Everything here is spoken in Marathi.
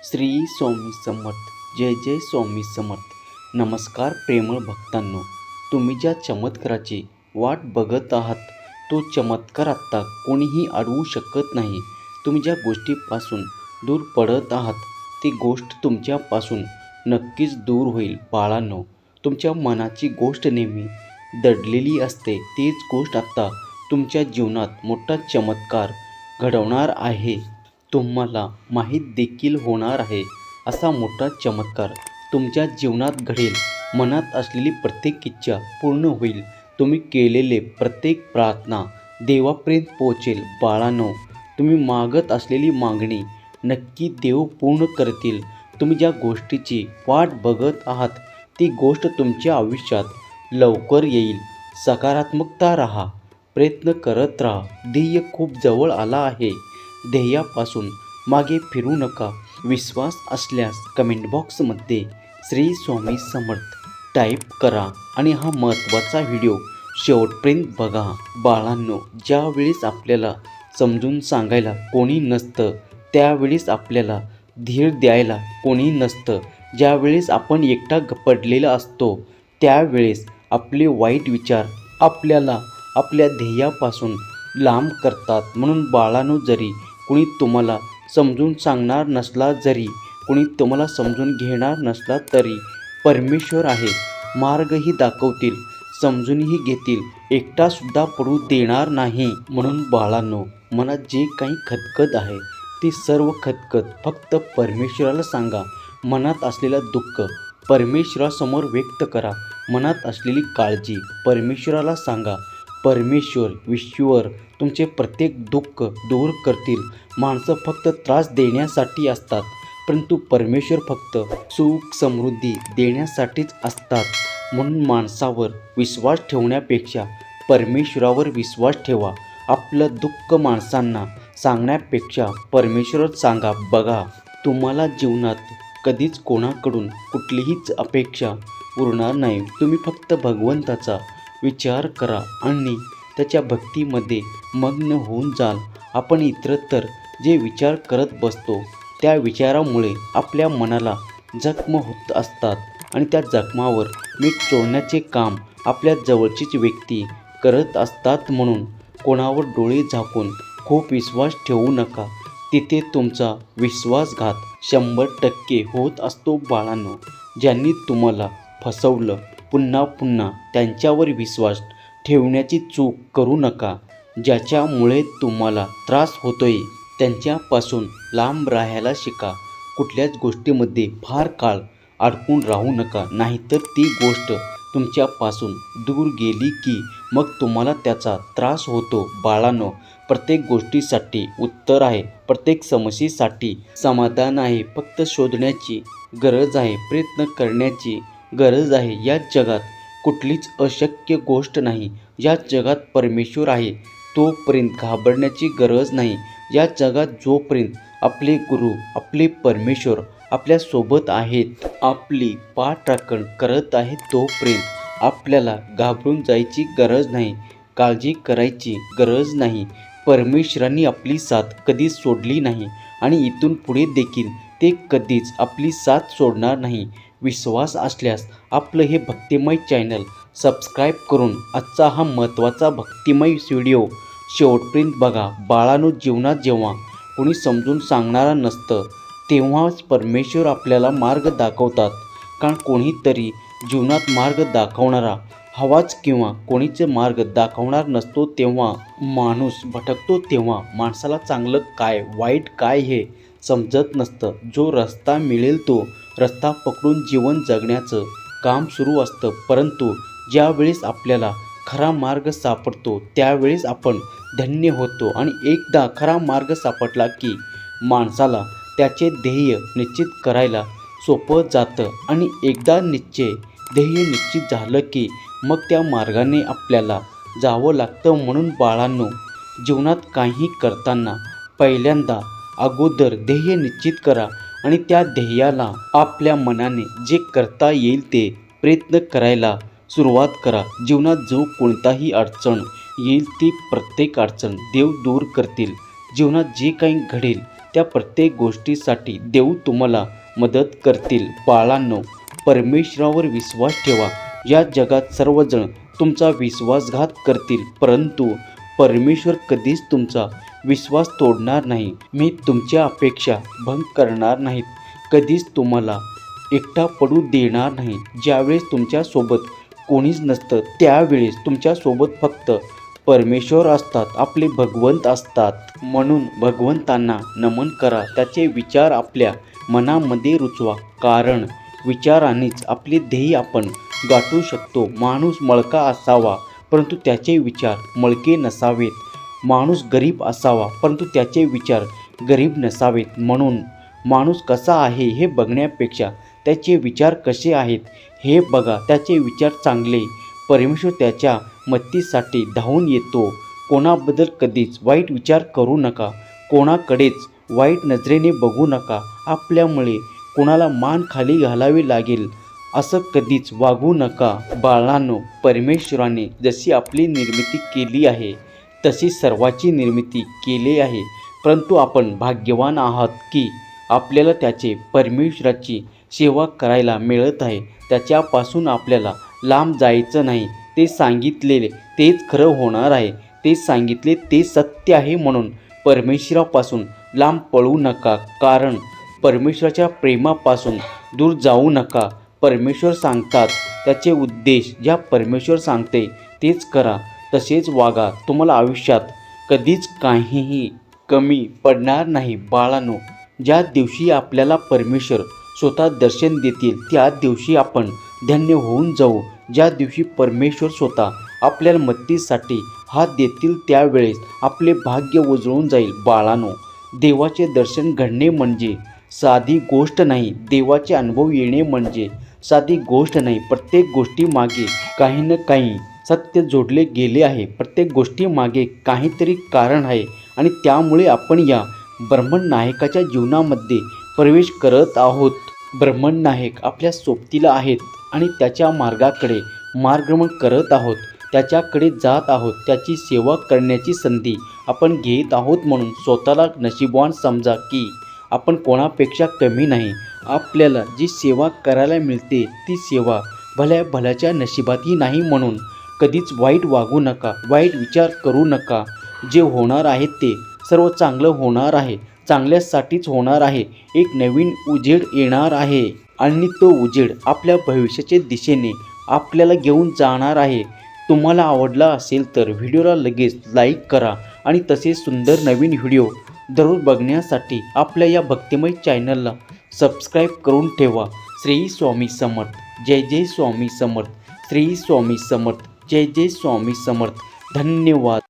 श्री स्वामी समर्थ. जय जय स्वामी समर्थ. नमस्कार प्रेमळ भक्तांनो, तुम्ही ज्या चमत्काराची वाट बघत आहात तो चमत्कार आत्ता कोणीही अडवू शकत नाही. तुम्ही ज्या गोष्टीपासून दूर पडत आहात ती गोष्ट तुमच्यापासून नक्कीच दूर होईल. बाळांनो, तुमच्या मनाची गोष्ट नेहमी दडलेली असते, तीच गोष्ट आत्ता तुमच्या जीवनात मोठा चमत्कार घडवणार आहे. तुम्हाला माहीत देखील होणार आहे, असा मोठा चमत्कार तुमच्या जीवनात घडेल. मनात असलेली प्रत्येक इच्छा पूर्ण होईल. तुम्ही केलेले प्रत्येक प्रार्थना देवापर्यंत पोहोचेल. बाळांनो, तुम्ही मागत असलेली मागणी नक्की देव पूर्ण करतील. तुम्ही ज्या गोष्टीची वाट बघत आहात ती गोष्ट तुमच्या आयुष्यात लवकर येईल. सकारात्मकता राहा, प्रयत्न करत राहा. ध्येय खूप जवळ आला आहे. ध्येयापासून मागे फिरू नका. विश्वास असल्यास कमेंट बॉक्समध्ये श्री स्वामी समर्थ टाईप करा आणि हा महत्त्वाचा व्हिडिओ शेवटपर्यंत बघा. बाळांनो, ज्यावेळेस आपल्याला समजून सांगायला कोणी नसतं त्यावेळेस आपल्याला धीर द्यायला कोणी नसतं. ज्यावेळेस आपण एकटा पडलेला असतो त्यावेळेस आपले वाईट विचार आपल्याला आपल्या ध्येयापासून लांब करतात. म्हणून बाळांनो, जरी कुणी तुम्हाला समजून सांगणार नसला, जरी कुणी तुम्हाला समजून घेणार नसला तरी परमेश्वर आहे. मार्गही दाखवतील, समजूनही घेतील, एकटासुद्धा पडू देणार नाही. म्हणून बाळांनो, मनात जे काही खदखद आहे ते सर्व खदखद फक्त परमेश्वराला सांगा. मनात असलेलं दुःख परमेश्वरासमोर व्यक्त करा. मनात असलेली काळजी परमेश्वराला सांगा. परमेश्वर ईश्वर तुमचे प्रत्येक दुःख दूर करतील. माणसं फक्त त्रास देण्यासाठी असतात, परंतु परमेश्वर फक्त सुख समृद्धी देण्यासाठीच असतात. म्हणून माणसावर विश्वास ठेवण्यापेक्षा परमेश्वरावर विश्वास ठेवा. आपलं दुःख माणसांना सांगण्यापेक्षा परमेश्वरात सांगा. बघा, तुम्हाला जीवनात कधीच कोणाकडून कुठलीहीच अपेक्षा उरणार नाही. तुम्ही फक्त भगवंताचा विचार करा आणि त्याच्या भक्तीमध्ये मग्न होऊन जाल. आपण इतरत्र जे विचार करत बसतो त्या विचारामुळे आपल्या मनाला जखम होत असतात आणि त्या जखमावर मीठ चोळण्याचे काम आपल्या जवळचीच व्यक्ती करत असतात. म्हणून कोणावर डोळे झाकून खूप विश्वास ठेवू नका. तिथे तुमचा विश्वासघात 100% होत असतो. बाळांनो, ज्यांनी तुम्हाला फसवलं पुन्हा पुन्हा त्यांच्यावर विश्वास ठेवण्याची चूक करू नका. ज्याच्यामुळे तुम्हाला त्रास होतोय त्यांच्यापासून लांब राहायला शिका. कुठल्याच गोष्टीमध्ये फार काळ अडकून राहू नका, नाहीतर ती गोष्ट तुमच्यापासून दूर गेली की मग तुम्हाला त्याचा त्रास होतो. बाळांनो, प्रत्येक गोष्टीसाठी उत्तर आहे, प्रत्येक समस्येसाठी समाधान आहे. फक्त शोधण्याची गरज आहे, प्रयत्न करण्याची गरज आहे. या जगात कुठलीच अशक्य गोष्ट नाही. या जगात परमेश्वर आहे तोपर्यंत घाबरण्याची गरज नाही. या जगात जोपर्यंत आपले गुरु आपले परमेश्वर आपल्यासोबत आहेत, आपली पाठराखण करत आहेत, तोपर्यंत आपल्याला घाबरून जायची गरज नाही, काळजी करायची गरज नाही. परमेश्वरांनी आपली साथ कधीच सोडली नाही आणि इथून पुढे देखील ते कधीच आपली साथ सोडणार नाही. विश्वास असल्यास आपलं हे भक्तिमय चॅनल सबस्क्राईब करून आजचा हा महत्त्वाचा भक्तिमय व्हिडिओ शेवटपर्यंत बघा. बाळांनो, जीवनात जेव्हा कोणी समजून सांगणारा नसतं तेव्हाच परमेश्वर आपल्याला मार्ग दाखवतात. कारण कोणीतरी जीवनात मार्ग दाखवणारा हवाच किंवा कोणीच मार्ग दाखवणार नसतो तेव्हा माणूस भटकतो. तेव्हा माणसाला चांगलं काय वाईट काय हे समजत नसतं. जो रस्ता मिळेल तो रस्ता पकडून जीवन जगण्याचं काम सुरू असतं. परंतु ज्यावेळेस आपल्याला खरा मार्ग सापडतो त्यावेळेस आपण धन्य होतो. आणि एकदा खरा मार्ग सापडला की माणसाला त्याचे ध्येय निश्चित करायला सोपं जातं. आणि एकदा ध्येय निश्चित झालं की मग त्या मार्गाने आपल्याला जावं लागतं. म्हणून बाळांनो, जीवनात काही करताना पहिल्यांदा अगोदर ध्येय निश्चित करा आणि त्या ध्येयाला आपल्या मनाने जे करता येईल ते प्रयत्न करायला सुरुवात करा. जीवनात जो कोणताही अडचण येईल ती प्रत्येक अडचण देव दूर करतील. जीवनात जे काही घडेल त्या प्रत्येक गोष्टीसाठी देव तुम्हाला मदत करतील. बाळांनो, परमेश्वरावर विश्वास ठेवा. या जगात सर्वजण तुमचा विश्वासघात करतील, परंतु परमेश्वर कधीच तुमचा विश्वास तोडणार नाही. मी तुमच्या अपेक्षा भंग करणार नाहीत. कधीच तुम्हाला एकटा पडू देणार नाही. ज्यावेळेस तुमच्यासोबत कोणीच नसतं त्यावेळेस तुमच्यासोबत फक्त परमेश्वर असतात, आपले भगवंत असतात. म्हणून भगवंतांना नमन करा. त्याचे विचार आपल्या मनामध्ये रुजवा, कारण विचारानेच आपले ध्येय आपण गाठू शकतो. माणूस मळका असावा परंतु त्याचे विचार मळके नसावेत. माणूस गरीब असावा परंतु त्याचे विचार गरीब नसावेत. म्हणून माणूस कसा आहे हे बघण्यापेक्षा त्याचे विचार कसे आहेत हे बघा. त्याचे विचार चांगले, परमेश्वर त्याच्या मदतीसाठी धावून येतो. कोणाबद्दल कधीच वाईट विचार करू नका. कोणाकडेच वाईट नजरेने बघू नका. आपल्यामुळे कोणाला मान खाली घालावी लागेल असं कधीच वागू नका. बाळांनो, परमेश्वराने जशी आपली निर्मिती केली आहे तशी सर्वाची निर्मिती केली आहे, परंतु आपण भाग्यवान आहात की आपल्याला त्याचे परमेश्वराची सेवा करायला मिळत आहे. त्याच्यापासून आपल्याला लांब जायचं नाही. ते सांगितलेले तेच खरं होणार आहे. ते सांगितले ते सत्य आहे. म्हणून परमेश्वरापासून लांब पळू नका, कारण परमेश्वराच्या प्रेमापासून दूर जाऊ नका. परमेश्वर सांगतात त्याचे उद्देश, ज्या परमेश्वर सांगते तेच करा, तसेच वागा. तुम्हाला आयुष्यात कधीच काहीही कमी पडणार नाही. बाळांनो, ज्या दिवशी आपल्याला परमेश्वर स्वतः दर्शन देतील त्या दिवशी आपण धन्य होऊन जाऊ. ज्या दिवशी परमेश्वर स्वतः आपल्याला मदतीसाठी हात देतील त्यावेळेस आपले भाग्य उजळून जाईल. बाळांनो, देवाचे दर्शन घडणे म्हणजे साधी गोष्ट नाही. देवाचे अनुभव येणे म्हणजे साधी गोष्ट नाही. प्रत्येक गोष्टीमागे काही ना काही सत्य जोडले गेले आहे. प्रत्येक गोष्टीमागे काहीतरी कारण आहे आणि त्यामुळे आपण या ब्रह्मनायकाच्या जीवनामध्ये प्रवेश करत आहोत. ब्रह्मनायक आपल्या सोबतीला आहेत आणि त्याच्या मार्गाकडे मार्गक्रमण करत आहोत. त्याच्याकडे जात आहोत. त्याची सेवा करण्याची संधी आपण घेत आहोत. म्हणून स्वतःला नशीबवान समजा की आपण कोणापेक्षा कमी नाही. आपल्याला जी सेवा करायला मिळते ती सेवा भल्याच्या नशिबातही नाही. म्हणून कधीच वाईट वागू नका, वाईट विचार करू नका. जे होणार आहे ते सर्व चांगलं होणार आहे, चांगल्यासाठीच होणार आहे. एक नवीन उजेड येणार आहे आणि तो उजेड आपल्या भविष्याच्या दिशेने आपल्याला घेऊन जाणार आहे. तुम्हाला आवडला असेल तर व्हिडिओला लगेच लाईक करा आणि तसेच सुंदर नवीन व्हिडिओ दररोज बघण्यासाठी आपल्या या भक्तिमय चॅनलला सबस्क्राईब करून ठेवा. श्री स्वामी समर्थ. जय जय स्वामी समर्थ. श्री स्वामी समर्थ. जय जय स्वामी समर्थ. धन्यवाद.